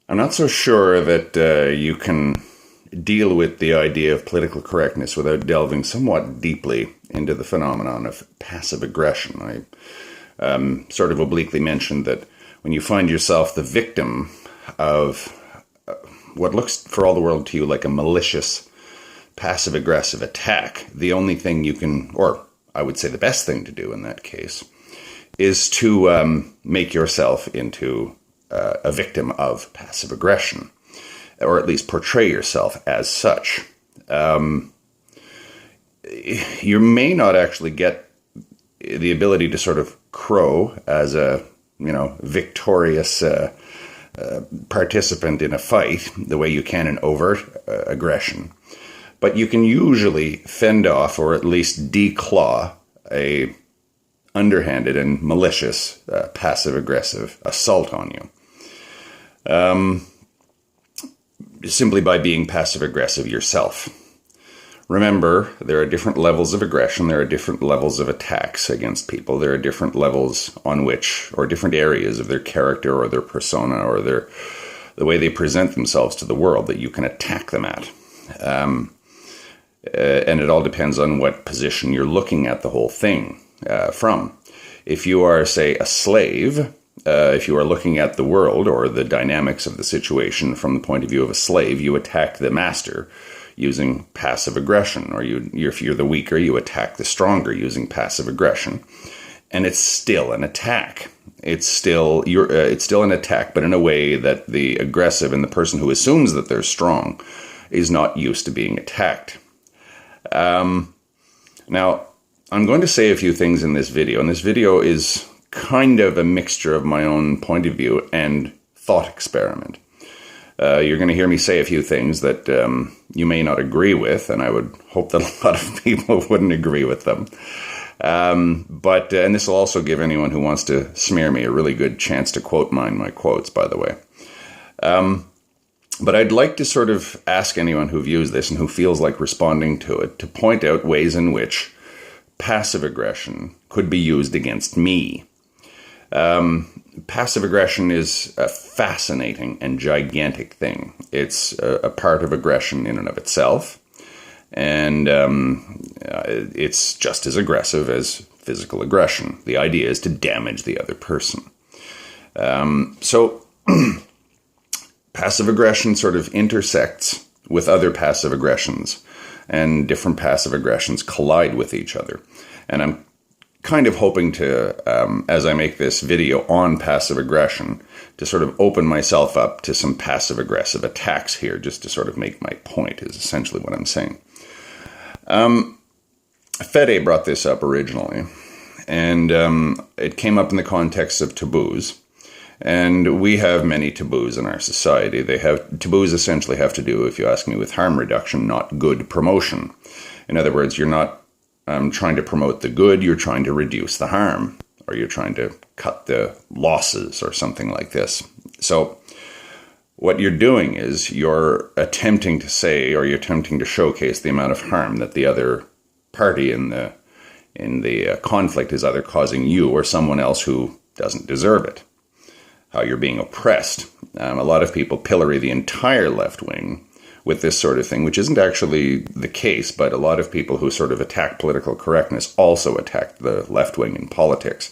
I'm not so sure that you can deal with the idea of political correctness without delving somewhat deeply into the phenomenon of passive aggression. I sort of obliquely mentioned that when you find yourself the victim of what looks for all the world to you like a malicious, passive-aggressive attack, the only thing you can, or I would say the best thing to do in that case, is to make yourself into a victim of passive aggression, or at least portray yourself as such. You may not actually get the ability to sort of crow as a, victorious participant in a fight the way you can in overt aggression. But you can usually fend off, or at least declaw, a underhanded and malicious passive-aggressive assault on you. Simply by being passive-aggressive yourself. Remember, there are different levels of aggression, there are different levels of attacks against people, there are different levels on which, or different areas of their character or their persona or the way they present themselves to the world that you can attack them at. And it all depends on what position you're looking at the whole thing from. If you are, say, a slave, if you are looking at the world or the dynamics of the situation from the point of view of a slave, you attack the master using passive aggression. Or if you're the weaker, you attack the stronger using passive aggression. And it's still an attack. It's still an attack, but in a way that the aggressive and the person who assumes that they're strong is not used to being attacked. Now, I'm going to say a few things in this video, and this video is kind of a mixture of my own point of view and thought experiment. You're going to hear me say a few things that you may not agree with, and I would hope that a lot of people wouldn't agree with them. But this will also give anyone who wants to smear me a really good chance to quote my quotes, by the way. But I'd like to sort of ask anyone who views this and who feels like responding to it to point out ways in which passive aggression could be used against me. Passive aggression is a fascinating and gigantic thing. It's a part of aggression in and of itself, and it's just as aggressive as physical aggression. The idea is to damage the other person. So passive aggression sort of intersects with other passive aggressions, and different passive aggressions collide with each other. And I'm kind of hoping to, as I make this video on passive aggression, to sort of open myself up to some passive-aggressive attacks here, just to sort of make my point, is essentially what I'm saying. Fede brought this up originally, and it came up in the context of taboos. And we have many taboos in our society. Taboos essentially have to do, if you ask me, with harm reduction, not good promotion. In other words, you're not trying to promote the good, you're trying to reduce the harm, or you're trying to cut the losses or something like this. So what you're doing is you're attempting to say, or you're attempting to showcase the amount of harm that the other party in the conflict is either causing you or someone else who doesn't deserve it. How you're being oppressed. A lot of people pillory the entire left wing with this sort of thing, which isn't actually the case, but a lot of people who sort of attack political correctness also attack the left wing in politics.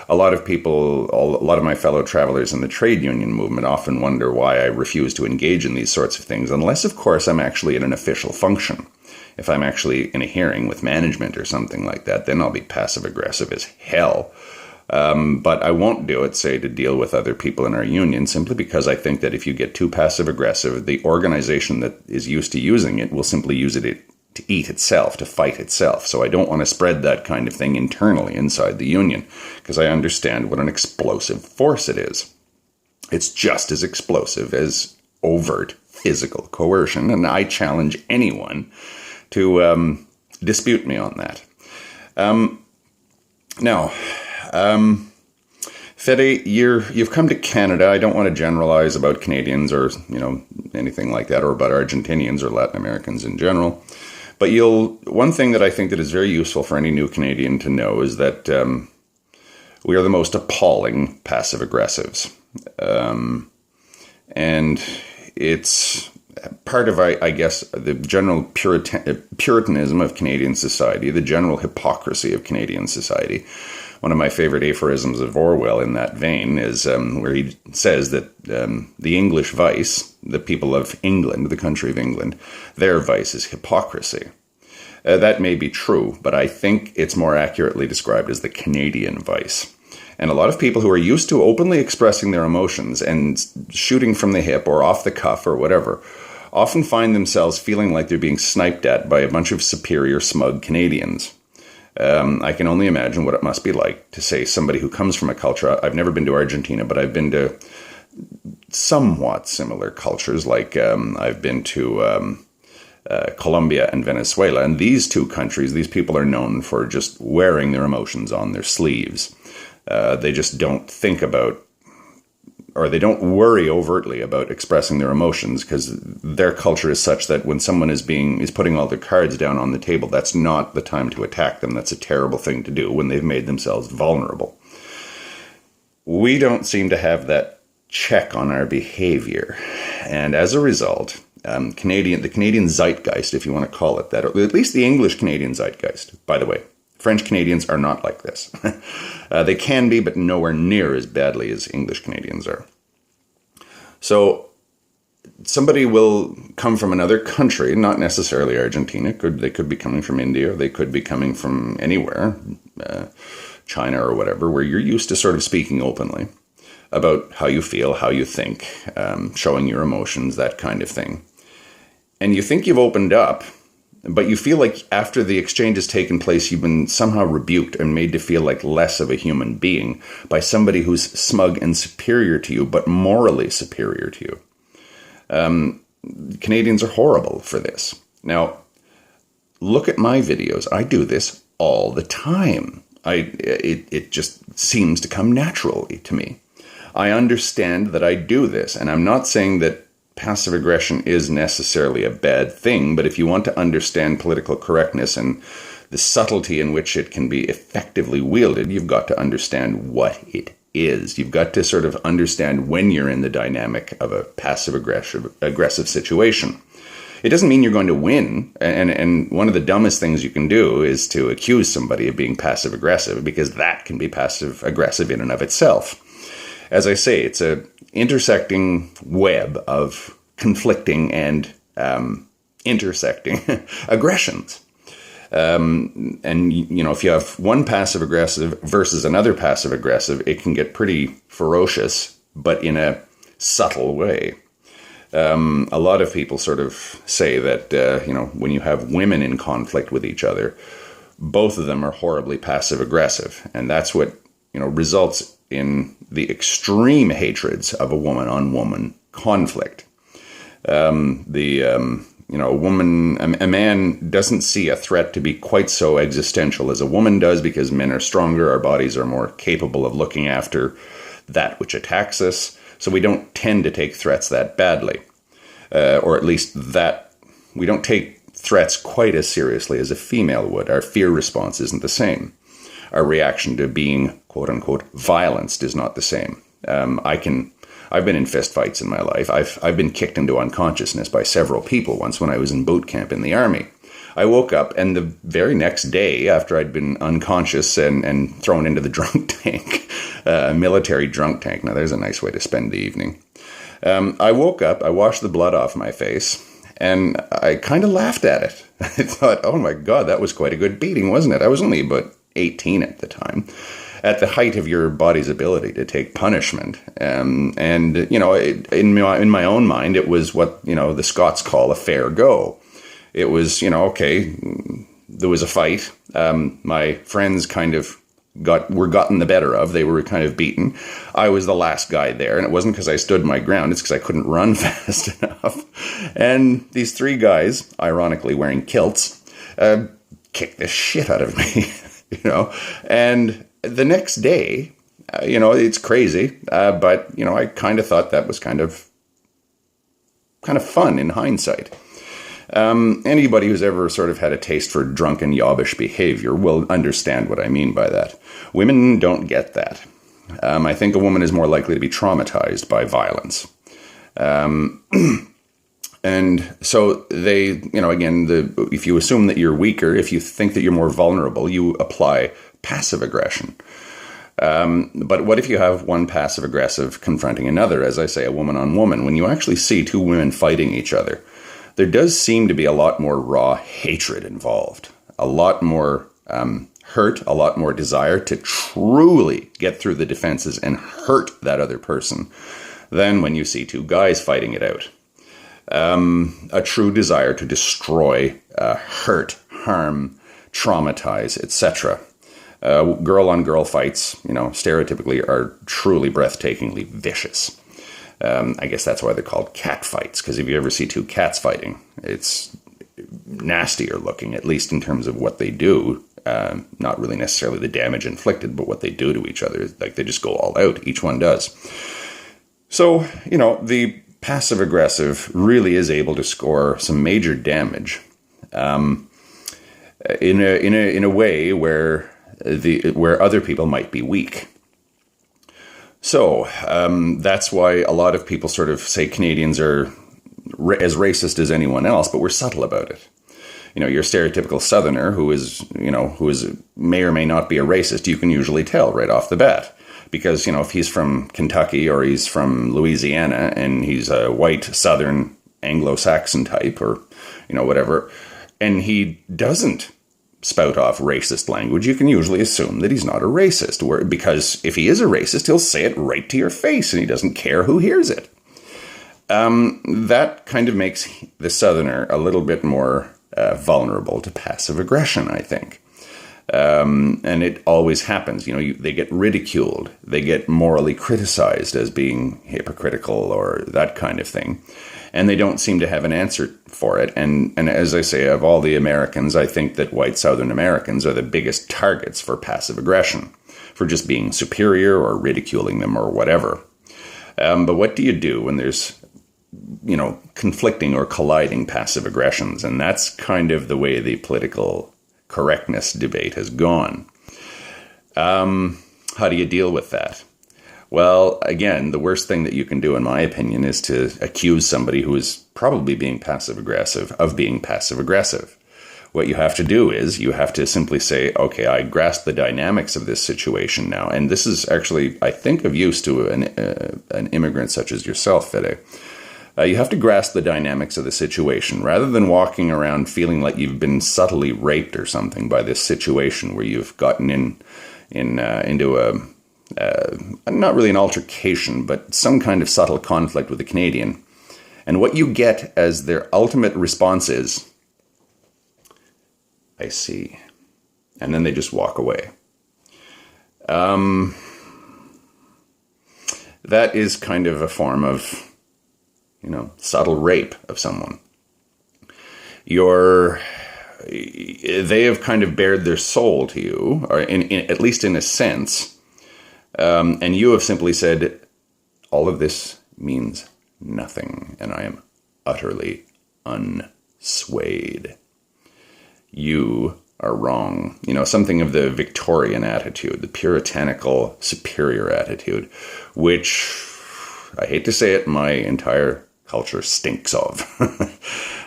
A lot of my fellow travelers in the trade union movement often wonder why I refuse to engage in these sorts of things, unless, of course, I'm actually in an official function. If I'm actually in a hearing with management or something like that, then I'll be passive-aggressive as hell. But I won't do it, say, to deal with other people in our union, simply because I think that if you get too passive-aggressive, the organization that is used to using it will simply use it to eat itself, to fight itself. So I don't want to spread that kind of thing internally inside the union, because I understand what an explosive force it is. It's just as explosive as overt physical coercion, and I challenge anyone to dispute me on that. Now, Fede, you've come to Canada. I don't want to generalize about Canadians or, anything like that, or about Argentinians or Latin Americans in general. But one thing that I think that is very useful for any new Canadian to know is that we are the most appalling passive-aggressives. And it's part of, I guess, the general Puritanism of Canadian society, the general hypocrisy of Canadian society. One of my favorite aphorisms of Orwell in that vein is where he says that the English vice, the people of England, the country of England, their vice is hypocrisy. That may be true, but I think it's more accurately described as the Canadian vice. And a lot of people who are used to openly expressing their emotions and shooting from the hip or off the cuff or whatever often find themselves feeling like they're being sniped at by a bunch of superior, smug Canadians. I can only imagine what it must be like to say somebody who comes from a culture. I've never been to Argentina, but I've been to somewhat similar cultures. Like I've been to Colombia and Venezuela. And these two countries, these people are known for just wearing their emotions on their sleeves. They just don't think about, or they don't worry overtly about expressing their emotions, because their culture is such that when someone is putting all their cards down on the table, that's not the time to attack them. That's a terrible thing to do when they've made themselves vulnerable. We don't seem to have that check on our behavior. And as a result, the Canadian zeitgeist, if you want to call it that, or at least the English Canadian zeitgeist, by the way, French Canadians are not like this. They can be, but nowhere near as badly as English Canadians are. So somebody will come from another country, not necessarily Argentina. They could be coming from India, or they could be coming from anywhere, China or whatever, where you're used to sort of speaking openly about how you feel, how you think, showing your emotions, that kind of thing. And you think you've opened up, but you feel like after the exchange has taken place, you've been somehow rebuked and made to feel like less of a human being by somebody who's smug and superior to you, but morally superior to you. Canadians are horrible for this. Now, look at my videos. I do this all the time. It just seems to come naturally to me. I understand that I do this, and I'm not saying that passive aggression is necessarily a bad thing, but if you want to understand political correctness and the subtlety in which it can be effectively wielded, you've got to understand what it is. You've got to sort of understand when you're in the dynamic of a passive aggressive situation. It doesn't mean you're going to win, and one of the dumbest things you can do is to accuse somebody of being passive aggressive, because that can be passive aggressive in and of itself. As I say, it's a intersecting web of conflicting and intersecting aggressions. And, you know, if you have one passive aggressive versus another passive aggressive, it can get pretty ferocious, but in a subtle way. A lot of people sort of say that, you know, when you have women in conflict with each other, both of them are horribly passive aggressive. And that's what, you know, results in the extreme hatreds of a woman-on-woman conflict. You know, a man doesn't see a threat to be quite so existential as a woman does, because men are stronger, our bodies are more capable of looking after that which attacks us, so we don't tend to take threats that badly. Or at least that we don't take threats quite as seriously as a female would. Our fear response isn't the same. Our reaction to being, quote-unquote, violenced is not the same. I've been in fistfights in my life. I've been kicked into unconsciousness by several people once when I was in boot camp in the Army. I woke up, and the very next day, after I'd been unconscious and thrown into the drunk tank, military drunk tank. Now, there's a nice way to spend the evening. I woke up, I washed the blood off my face, and I kind of laughed at it. I thought, oh my God, that was quite a good beating, wasn't it? I was only about 18 at the time, at the height of your body's ability to take punishment. And you know, in my own mind, it was what, you know, the Scots call a fair go. It was, you know, okay, there was a fight. My friends kind of were gotten the better of. They were kind of beaten. I was the last guy there, and it wasn't because I stood my ground. It's because I couldn't run fast enough. And these three guys, ironically wearing kilts, kicked the shit out of me. You know, and the next day, you know, it's crazy, but, you know, I kind of thought that was kind of fun in hindsight. Anybody who's ever sort of had a taste for drunken, yobbish behavior will understand what I mean by that. Women don't get that. I think a woman is more likely to be traumatized by violence. And so they, again, if you assume that you're weaker, if you think that you're more vulnerable, you apply passive aggression. But what if you have one passive aggressive confronting another, as I say, a woman on woman? When you actually see two women fighting each other, there does seem to be a lot more raw hatred involved, a lot more hurt, a lot more desire to truly get through the defenses and hurt that other person than when you see two guys fighting it out. A true desire to destroy, hurt, harm, traumatize, etc. Girl-on-girl fights, stereotypically are truly breathtakingly vicious. I guess that's why they're called cat fights, because if you ever see two cats fighting, it's nastier looking, at least in terms of what they do. Not really necessarily the damage inflicted, but what they do to each other. Like, they just go all out. Each one does. So, the passive-aggressive really is able to score some major damage in a way where other people might be weak. So that's why a lot of people sort of say Canadians are as racist as anyone else, but we're subtle about it. Your stereotypical Southerner who may or may not be a racist, you can usually tell right off the bat. Because, if he's from Kentucky or he's from Louisiana and he's a white Southern Anglo-Saxon type or, whatever, and he doesn't spout off racist language, you can usually assume that he's not a racist. Because if he is a racist, he'll say it right to your face and he doesn't care who hears it. That kind of makes the Southerner a little bit more vulnerable to passive aggression, I think. And it always happens. They get ridiculed. They get morally criticized as being hypocritical or that kind of thing. And they don't seem to have an answer for it. And as I say, of all the Americans, I think that white Southern Americans are the biggest targets for passive aggression, for just being superior or ridiculing them or whatever. But what do you do when there's, conflicting or colliding passive aggressions? And that's kind of the way the political correctness debate has gone. How do you deal with that? Well, again, the worst thing that you can do, in my opinion, is to accuse somebody who is probably being passive-aggressive of being passive-aggressive. What you have to do is you have to simply say, okay, I grasp the dynamics of this situation now. And this is actually, I think, of use to an immigrant such as yourself, Fede. You have to grasp the dynamics of the situation rather than walking around feeling like you've been subtly raped or something by this situation where you've gotten into a not really an altercation, but some kind of subtle conflict with a Canadian. And what you get as their ultimate response is, I see. And then they just walk away. That is kind of a form of, subtle rape of someone. They have kind of bared their soul to you, or at least in a sense, and you have simply said, all of this means nothing, and I am utterly unswayed. You are wrong. Something of the Victorian attitude, the puritanical superior attitude, which, I hate to say it, my entire culture stinks of.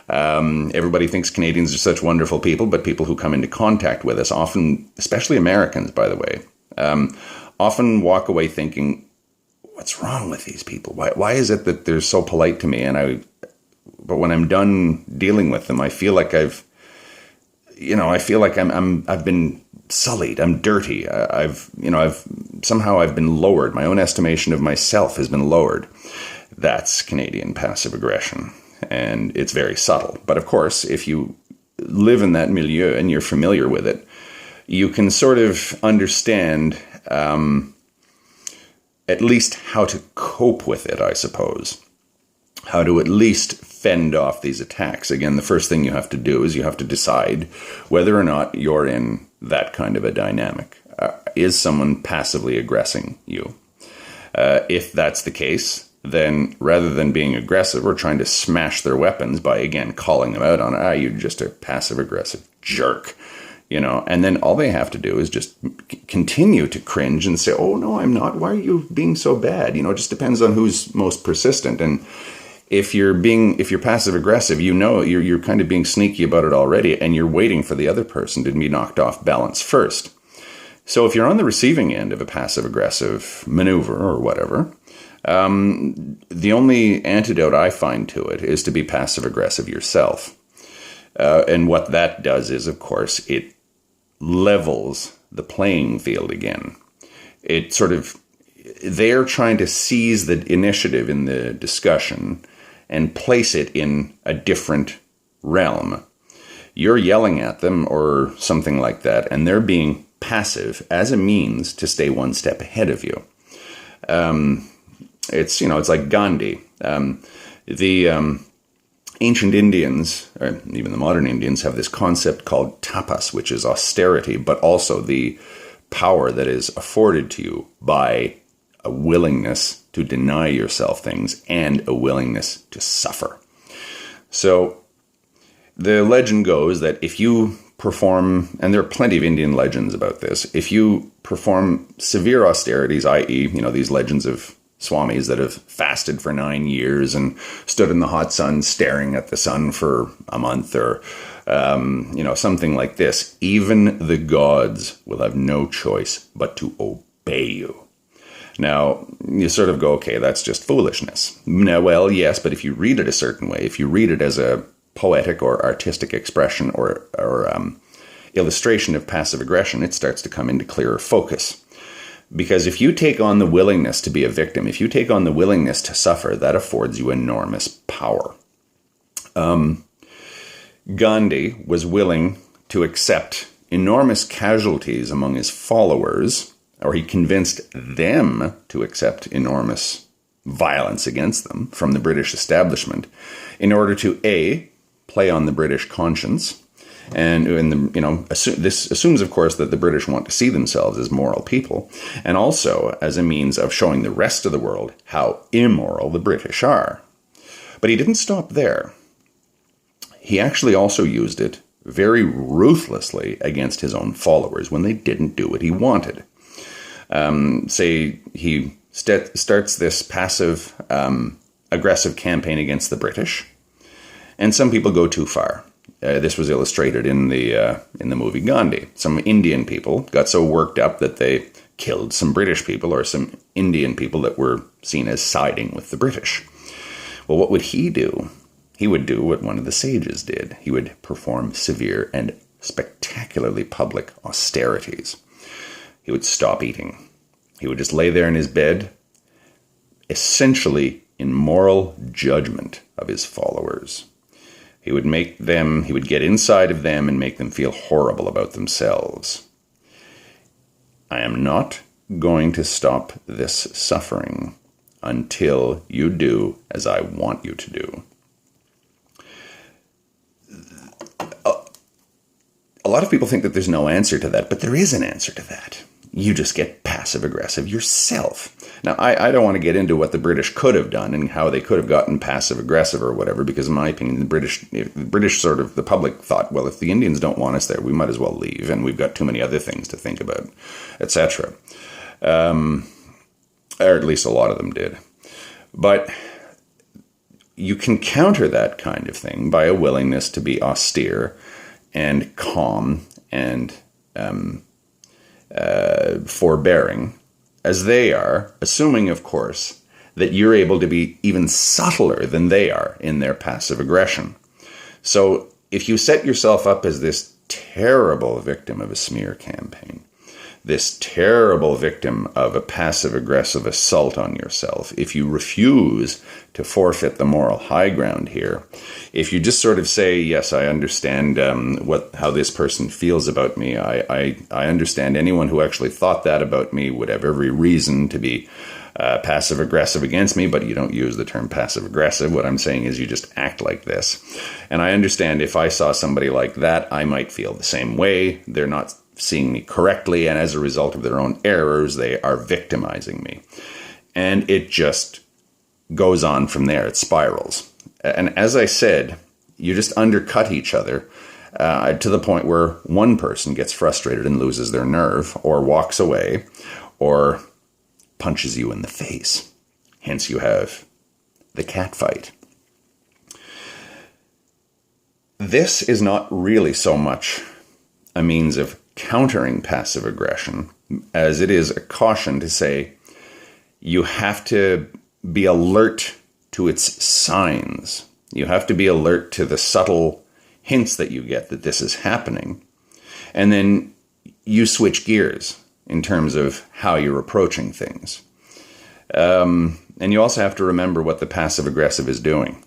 Everybody thinks Canadians are such wonderful people, but people who come into contact with us often, especially Americans, by the way, often walk away thinking, what's wrong with these people? Why is it that they're so polite to me? But when I'm done dealing with them, I feel like I've been sullied. I'm dirty. I've been lowered. My own estimation of myself has been lowered. That's Canadian passive aggression. And it's very subtle. But of course, if you live in that milieu and you're familiar with it, you can sort of understand at least how to cope with it, I suppose. How to at least fend off these attacks. Again, the first thing you have to do is you have to decide whether or not you're in that kind of a dynamic. Is someone passively aggressing you? If that's the case, then rather than being aggressive or trying to smash their weapons by, again, calling them out on, you're just a passive-aggressive jerk, and then all they have to do is just continue to cringe and say, oh, no, I'm not. Why are you being so bad? It just depends on who's most persistent. And If you're passive aggressive, you know you're kind of being sneaky about it already, and you're waiting for the other person to be knocked off balance first. So if you're on the receiving end of a passive aggressive maneuver or whatever, the only antidote I find to it is to be passive aggressive yourself. And what that does is, of course, it levels the playing field again. They're trying to seize the initiative in the discussion and place it in a different realm. You're yelling at them or something like that, and they're being passive as a means to stay one step ahead of you. It's like Gandhi. The ancient Indians, or even the modern Indians, have this concept called tapas, which is austerity, but also the power that is afforded to you by a willingness to deny yourself things and a willingness to suffer. So the legend goes that if you perform, and there are plenty of Indian legends about this, if you perform severe austerities, i.e., these legends of swamis that have fasted for 9 years and stood in the hot sun staring at the sun for a month, or something like this, even the gods will have no choice but to obey you. Now, you sort of go, okay, that's just foolishness. Now, well, yes, but if you read it a certain way, if you read it as a poetic or artistic expression or illustration of passive aggression, it starts to come into clearer focus. Because if you take on the willingness to be a victim, if you take on the willingness to suffer, that affords you enormous power. Gandhi was willing to accept enormous casualties among his followers, or he convinced them to accept enormous violence against them from the British establishment in order to, A, play on the British conscience. And this assumes, of course, that the British want to see themselves as moral people, and also as a means of showing the rest of the world how immoral the British are. But he didn't stop there. He actually also used it very ruthlessly against his own followers when they didn't do what he wanted. Say he starts this passive, aggressive campaign against the British, and some people go too far. This was illustrated in the movie Gandhi. Some Indian people got so worked up that they killed some British people, or some Indian people that were seen as siding with the British. Well, what would he do? He would do what one of the sages did. He would perform severe and spectacularly public austerities. He would stop eating. He would just lay there in his bed, essentially in moral judgment of his followers. He would get inside of them and make them feel horrible about themselves. I am not going to stop this suffering until you do as I want you to do. A lot of people think that there's no answer to that, but there is an answer to that. You just get passive-aggressive yourself. Now, I don't want to get into what the British could have done and how they could have gotten passive-aggressive or whatever, because in my opinion, the British sort of, the public thought, well, if the Indians don't want us there, we might as well leave, and we've got too many other things to think about, etc. Or at least a lot of them did. But you can counter that kind of thing by a willingness to be austere and calm and forbearing, as they are, assuming, of course, that you're able to be even subtler than they are in their passive aggression. So if you set yourself up as this terrible victim of a smear campaign, this terrible victim of a passive-aggressive assault on yourself, if you refuse to forfeit the moral high ground here, if you just sort of say, yes, I understand how this person feels about me, I understand anyone who actually thought that about me would have every reason to be passive-aggressive against me, but you don't use the term passive-aggressive. What I'm saying is you just act like this. And I understand if I saw somebody like that, I might feel the same way. They're not seeing me correctly, and as a result of their own errors, they are victimizing me. And it just goes on from there. It spirals. And as I said, you just undercut each other to the point where one person gets frustrated and loses their nerve, or walks away, or punches you in the face. Hence you have the cat fight. this is not really so much a means of countering passive aggression as it is a caution to say you have to be alert to its signs. You have to be alert to the subtle hints that you get that this is happening. And then you switch gears in terms of how you're approaching things. And you also have to remember what the passive aggressive is doing.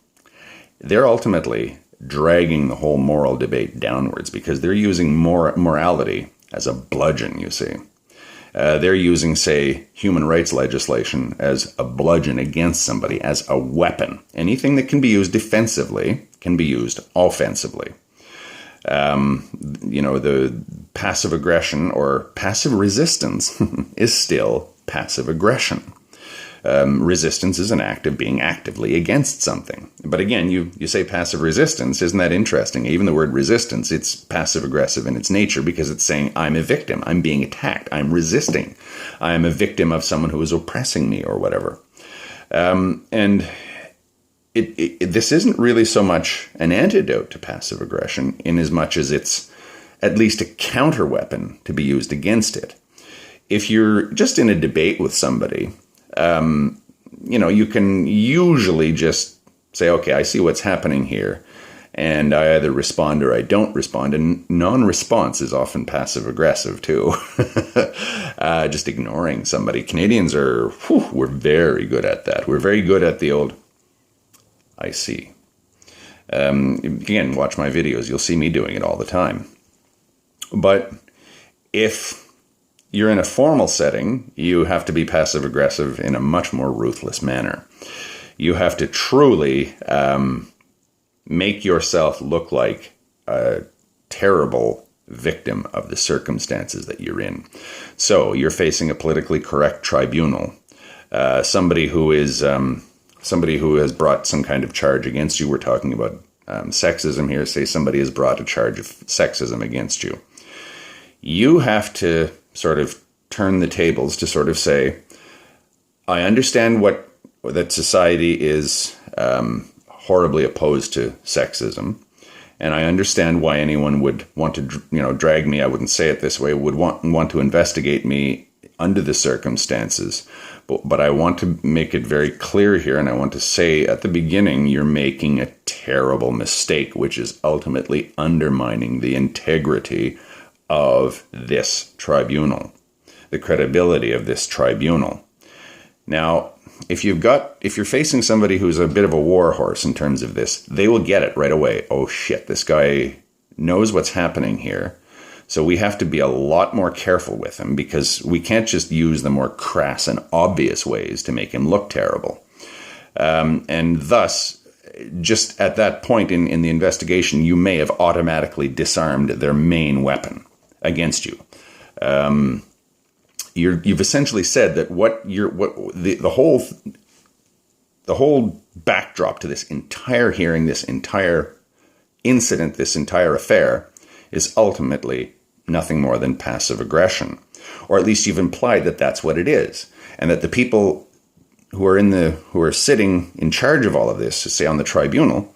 They're ultimately dragging the whole moral debate downwards because they're using morality as a bludgeon, you see. They're using, say, human rights legislation as a bludgeon against somebody, as a weapon. Anything that can be used defensively can be used offensively. The passive aggression or passive resistance is still passive aggression. Resistance is an act of being actively against something. But again, you say passive resistance. Isn't that interesting? Even the word resistance, it's passive aggressive in its nature because it's saying I'm a victim. I'm being attacked. I'm resisting. I am a victim of someone who is oppressing me or whatever. And this isn't really so much an antidote to passive aggression in as much as it's at least a counter weapon to be used against it. If you're just in a debate with somebody, you can usually just say, okay, I see what's happening here, and I either respond or I don't respond, and non-response is often passive-aggressive too. Just ignoring somebody. Canadians we're very good at that. We're very good at the old, I see. Again, watch my videos. You'll see me doing it all the time. But if you're in a formal setting, you have to be passive-aggressive in a much more ruthless manner. You have to truly make yourself look like a terrible victim of the circumstances that you're in. So you're facing a politically correct tribunal, somebody who has brought some kind of charge against you. We're talking about sexism here. Say somebody has brought a charge of sexism against you. You have to sort of turn the tables to sort of say, I understand that society is horribly opposed to sexism, and I understand why anyone would want to, drag me. I wouldn't say it this way. Would want to investigate me under the circumstances, but I want to make it very clear here, and I want to say at the beginning, you're making a terrible mistake, which is ultimately undermining the integrity of this tribunal, the credibility of this tribunal. Now, if you're facing somebody who's a bit of a war horse in terms of this, they will get it right away. Oh shit, this guy knows what's happening here. So we have to be a lot more careful with him because we can't just use the more crass and obvious ways to make him look terrible. And thus, just at that point in the investigation, you may have automatically disarmed their main weapon against you. You've essentially said that the whole backdrop to this entire hearing, this entire incident, this entire affair is ultimately nothing more than passive aggression, or at least you've implied that that's what it is, and that the people who are sitting in charge of all of this, say on the tribunal,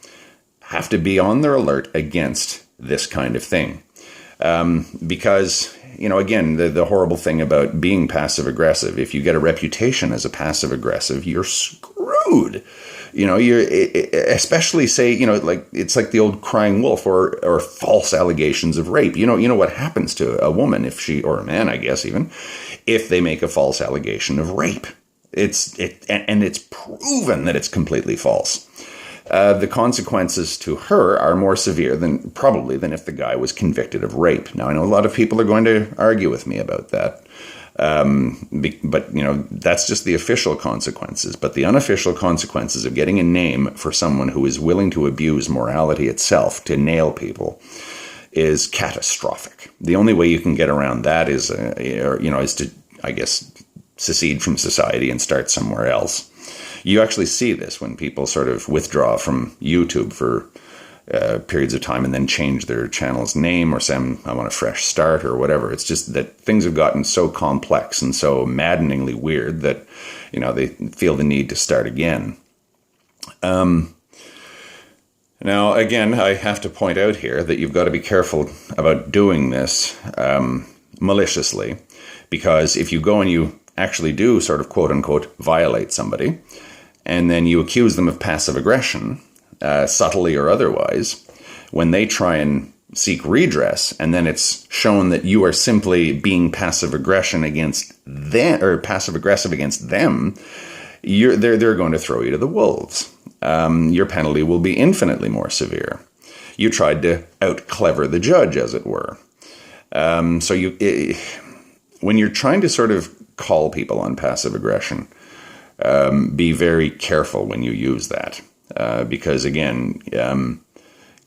have to be on their alert against this kind of thing. Because, again, the horrible thing about being passive-aggressive, if you get a reputation as a passive-aggressive, you're screwed. You're especially say, it's like the old crying wolf or false allegations of rape. You know what happens to a woman or a man, I guess, even, if they make a false allegation of rape. It's proven that it's completely false. The consequences to her are more severe than if the guy was convicted of rape. Now, I know a lot of people are going to argue with me about that. But that's just the official consequences. But the unofficial consequences of getting a name for someone who is willing to abuse morality itself to nail people is catastrophic. The only way you can get around that is to, I guess, secede from society and start somewhere else. You actually see this when people sort of withdraw from YouTube for periods of time and then change their channel's name or say, I want a fresh start or whatever. It's just that things have gotten so complex and so maddeningly weird that, they feel the need to start again. Now, again, I have to point out here that you've got to be careful about doing this maliciously, because if you go and you actually do sort of quote unquote violate somebody, and then you accuse them of passive aggression, subtly or otherwise, when they try and seek redress, and then it's shown that you are simply being passive aggressive against them, they're going to throw you to the wolves. Your penalty will be infinitely more severe. You tried to out-clever the judge, as it were. When you're trying to sort of call people on passive aggression, be very careful when you use that. Because, again,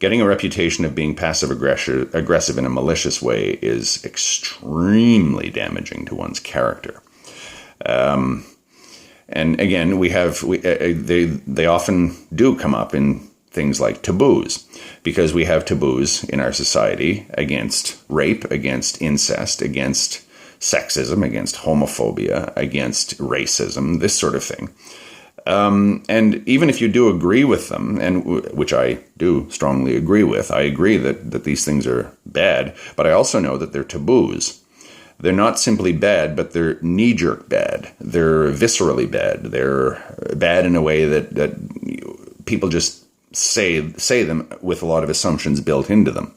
getting a reputation of being passive aggressive in a malicious way is extremely damaging to one's character. And again, they often do come up in things like taboos, because we have taboos in our society against rape, against incest, against sexism, against homophobia, against racism, this sort of thing. And even if you do agree with them, and which I do strongly agree with, I agree that these things are bad, but I also know that they're taboos. They're not simply bad, but they're knee-jerk bad. They're viscerally bad. They're bad in a way that people just say them with a lot of assumptions built into them.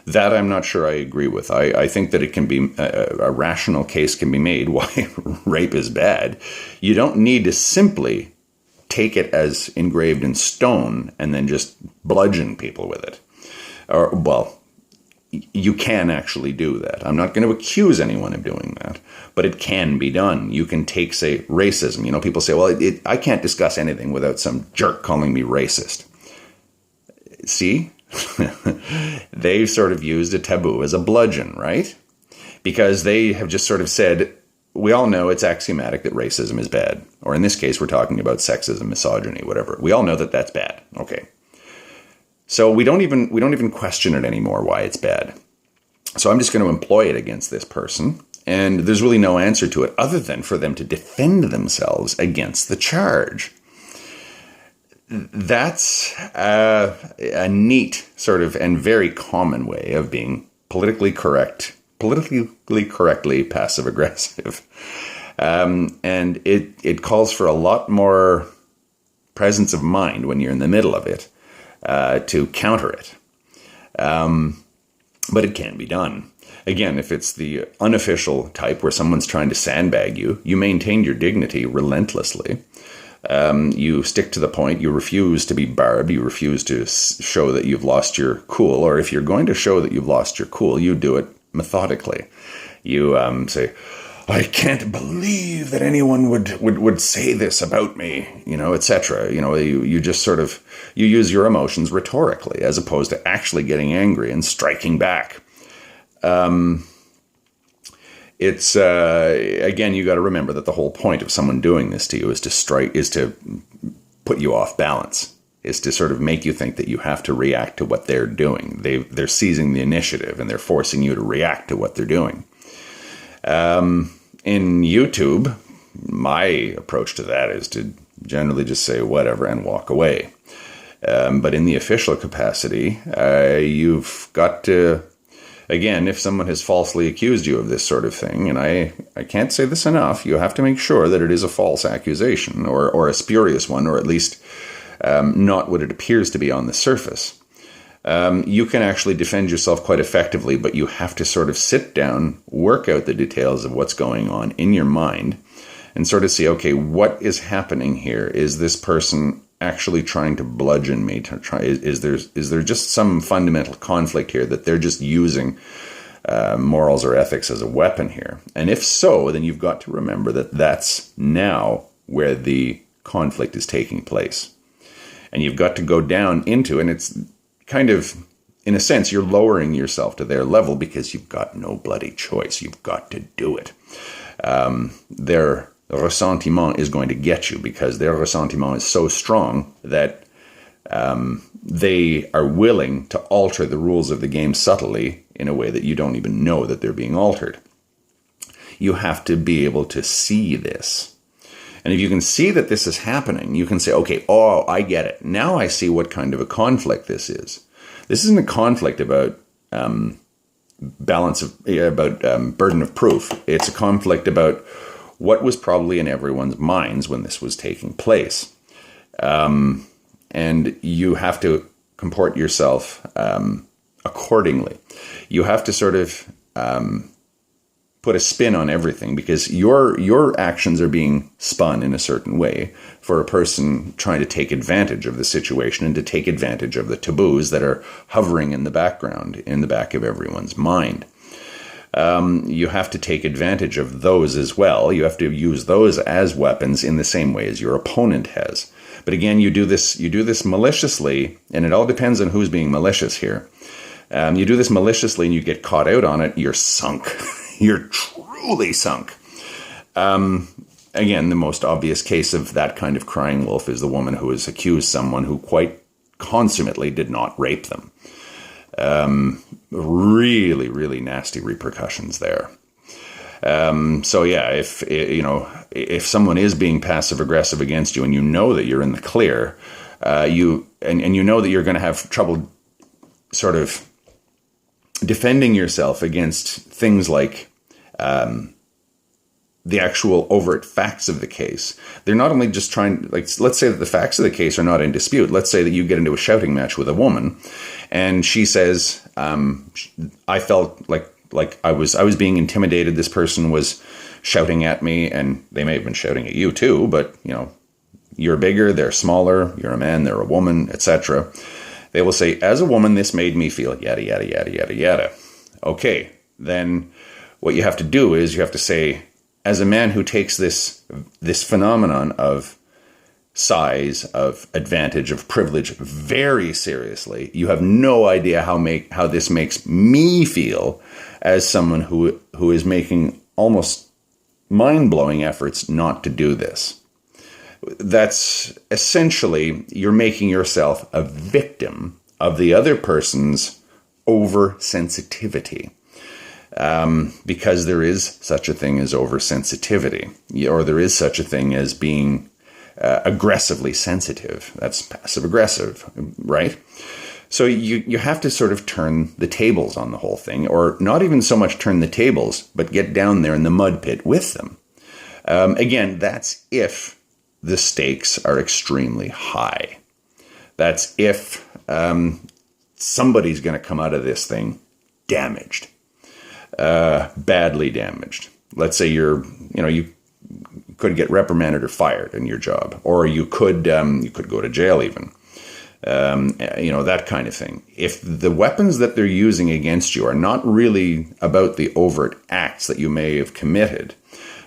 That I'm not sure I agree with. I think that it can be a rational case can be made why rape is bad. You don't need to simply take it as engraved in stone and then just bludgeon people with it. Or, well, you can actually do that. I'm not going to accuse anyone of doing that, but it can be done. You can take, say, racism. You know, people say, well, I can't discuss anything without some jerk calling me racist. See? They've sort of used a taboo as a bludgeon, right? Because they have just sort of said, we all know it's axiomatic that racism is bad. Or in this case, we're talking about sexism, misogyny, whatever. We all know that that's bad. Okay. So we don't even question it anymore why it's bad. So I'm just going to employ it against this person, and there's really no answer to it other than for them to defend themselves against the charge. That's a neat sort of and very common way of being politically correctly passive aggressive. And it calls for a lot more presence of mind when you're in the middle of it. To counter it. But it can be done. Again, if it's the unofficial type where someone's trying to sandbag you, you maintain your dignity relentlessly. You stick to the point. You refuse to be barbed. You refuse to show that you've lost your cool. Or if you're going to show that you've lost your cool, you do it methodically. You say, I can't believe that anyone would say this about me, etc. You just sort of, you use your emotions rhetorically as opposed to actually getting angry and striking back. It's, again, you got to remember that the whole point of someone doing this to you is to put you off balance, is to sort of make you think that you have to react to what they're doing. They're seizing the initiative and they're forcing you to react to what they're doing. In YouTube, my approach to that is to generally just say whatever and walk away. But in the official capacity, you've got to, again, if someone has falsely accused you of this sort of thing, and I can't say this enough, you have to make sure that it is a false accusation or a spurious one, or at least not what it appears to be on the surface. You can actually defend yourself quite effectively, but you have to sort of sit down, work out the details of what's going on in your mind, and sort of see, okay, what is happening here? Is this person actually trying to bludgeon me? Is there just some fundamental conflict here that they're just using morals or ethics as a weapon here? And if so, then you've got to remember that that's now where the conflict is taking place. And you've got to go down into, and it's kind of, in a sense, you're lowering yourself to their level because you've got no bloody choice. You've got to do it. Their ressentiment is going to get you because their ressentiment is so strong that they are willing to alter the rules of the game subtly in a way that you don't even know that they're being altered. You have to be able to see this. And if you can see that this is happening, you can say, okay, oh, I get it. Now I see what kind of a conflict this is. This isn't a conflict about burden of proof. It's a conflict about what was probably in everyone's minds when this was taking place. And you have to comport yourself accordingly. You have to sort of put a spin on everything, because your actions are being spun in a certain way for a person trying to take advantage of the situation and to take advantage of the taboos that are hovering in the background, in the back of everyone's mind. You have to take advantage of those as well. You have to use those as weapons in the same way as your opponent has. But again, you do this maliciously, and it all depends on who's being malicious here. You do this maliciously and you get caught out on it, you're sunk. You're truly sunk. Again, the most obvious case of that kind of crying wolf is the woman who has accused someone who quite consummately did not rape them. Really, really nasty repercussions there. So yeah, if someone is being passive aggressive against you and you know that you're in the clear, you know that you're going to have trouble sort of defending yourself against things like the actual overt facts of the case. They're not only just trying, like, let's say that the facts of the case are not in dispute. Let's say that you get into a shouting match with a woman and she says, I felt like I was being intimidated. This person was shouting at me, and they may have been shouting at you too, but you're bigger, they're smaller, you're a man, they're a woman, etc. They will say, as a woman, this made me feel yada, yada, yada, yada, yada. Okay, then what you have to do is you have to say, as a man who takes this phenomenon of size, of advantage, of privilege very seriously, you have no idea how this makes me feel as someone who is making almost mind-blowing efforts not to do this. That's essentially, you're making yourself a victim of the other person's oversensitivity. Because there is such a thing as oversensitivity, or there is such a thing as being aggressively sensitive. That's passive aggressive, right? So you have to sort of turn the tables on the whole thing, or not even so much turn the tables, but get down there in the mud pit with them. Again, that's if the stakes are extremely high. That's if somebody's going to come out of this thing damaged. Badly damaged. Let's say you could get reprimanded or fired in your job, or you could go to jail even. That kind of thing. If the weapons that they're using against you are not really about the overt acts that you may have committed,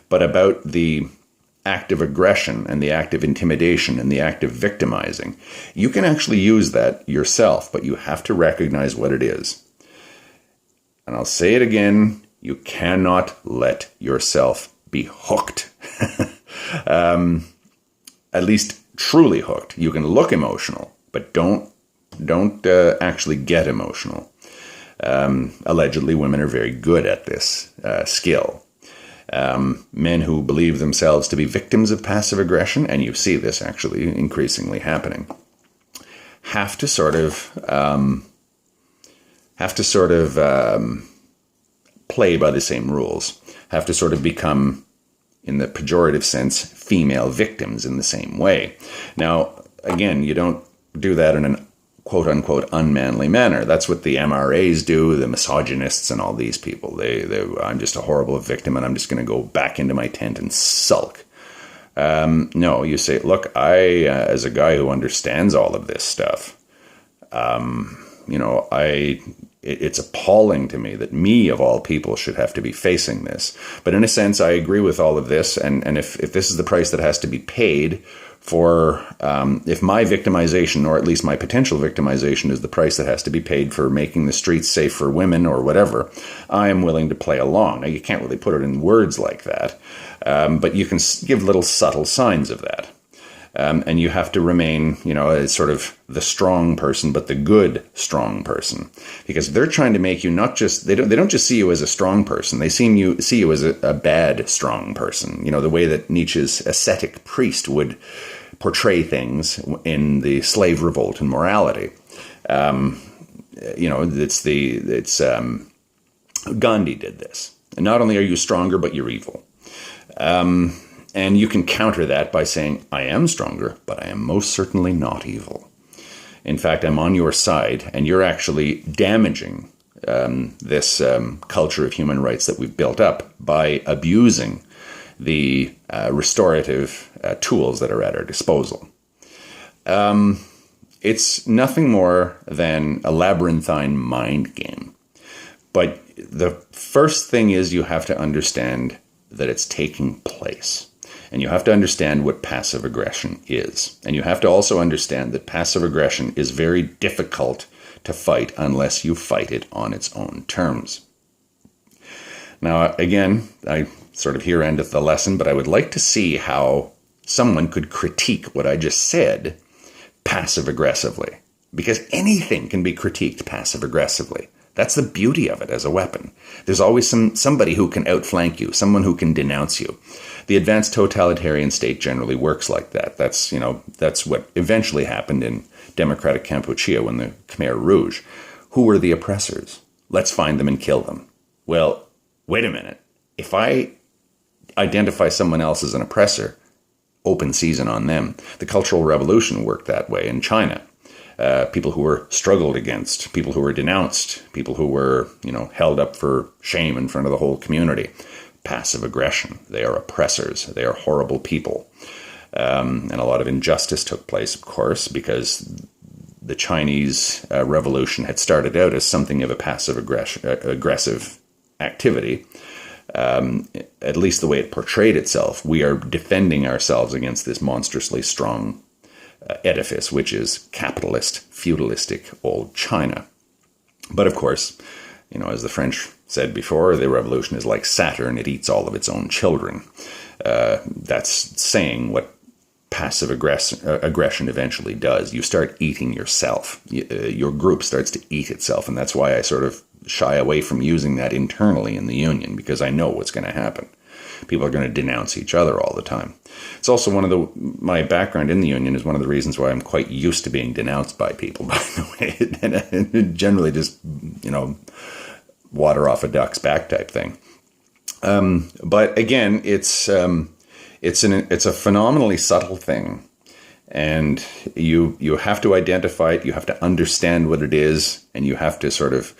but about the act of aggression and the act of intimidation and the act of victimizing, you can actually use that yourself, but you have to recognize what it is. And I'll say it again, you cannot let yourself be hooked. At least truly hooked. You can look emotional, but don't actually get emotional. Allegedly, women are very good at this skill. Men who believe themselves to be victims of passive aggression, and you see this actually increasingly happening, have to sort of play by the same rules, have to sort of become, in the pejorative sense, female victims in the same way. Now, again, you don't do that in an quote-unquote unmanly manner. That's what the MRAs do, the misogynists and all these people. I'm just a horrible victim and I'm just going to go back into my tent and sulk. No, you say, look, I, as a guy who understands all of this stuff, it's appalling to me that me, of all people, should have to be facing this. But in a sense, I agree with all of this. And if this is the price that has to be paid for, if my victimization, or at least my potential victimization, is the price that has to be paid for making the streets safe for women or whatever, I am willing to play along. Now, you can't really put it in words like that, but you can give little subtle signs of that. And you have to remain, as sort of the strong person, but the good strong person, because they're trying to make you not just they don't just see you as a strong person. They see you as a bad strong person. The way that Nietzsche's ascetic priest would portray things in the slave revolt and morality. Gandhi did this. And not only are you stronger, but you're evil. And you can counter that by saying, I am stronger, but I am most certainly not evil. In fact, I'm on your side, and you're actually damaging this culture of human rights that we've built up by abusing the restorative tools that are at our disposal. It's nothing more than a labyrinthine mind game. But the first thing is you have to understand that it's taking place. And you have to understand what passive aggression is. And you have to also understand that passive aggression is very difficult to fight unless you fight it on its own terms. Now, again, I sort of here endeth the lesson, but I would like to see how someone could critique what I just said passive aggressively. Because anything can be critiqued passive aggressively. That's the beauty of it as a weapon. There's always somebody who can outflank you, someone who can denounce you. The advanced totalitarian state generally works like that. That's what eventually happened in democratic Kampuchea when the Khmer Rouge. Who were the oppressors? Let's find them and kill them. Well, wait a minute. If I identify someone else as an oppressor, open season on them. The Cultural Revolution worked that way in China. People who were struggled against, people who were denounced, people who were, held up for shame in front of the whole community. Passive aggression. They are oppressors. They are horrible people. And a lot of injustice took place, of course, because the Chinese revolution had started out as something of a passive aggressive activity. At least the way it portrayed itself. We are defending ourselves against this monstrously strong edifice, which is capitalist, feudalistic old China. But of course, as the French said before, the revolution is like Saturn, it eats all of its own children. That's saying what passive aggression eventually does. You start eating yourself. Your group starts to eat itself, and that's why I sort of shy away from using that internally in the union, because I know what's going to happen. People are going to denounce each other all the time. It's also my background in the union is one of the reasons why I'm quite used to being denounced by people, by the way. And generally just, water off a duck's back type thing. But again, it's a phenomenally subtle thing. And you have to identify it, you have to understand what it is, and you have to sort of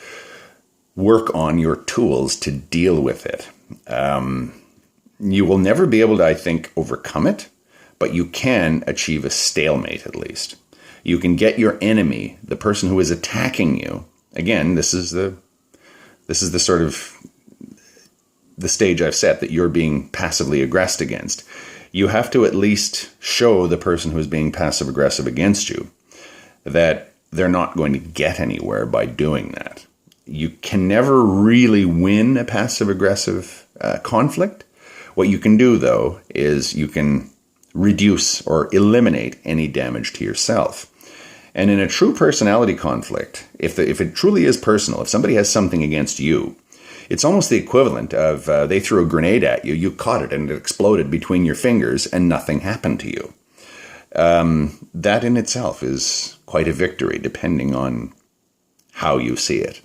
work on your tools to deal with it. You will never be able to, I think, overcome it, but you can achieve a stalemate at least. You can get your enemy, the person who is attacking you. Again, this is the sort of the stage I've set that you're being passively aggressed against. You have to at least show the person who is being passive aggressive against you that they're not going to get anywhere by doing that. You can never really win a passive aggressive conflict. What you can do, though, is you can reduce or eliminate any damage to yourself. And in a true personality conflict, if it truly is personal, if somebody has something against you, it's almost the equivalent of they threw a grenade at you, you caught it, and it exploded between your fingers, and nothing happened to you. That in itself is quite a victory, depending on how you see it.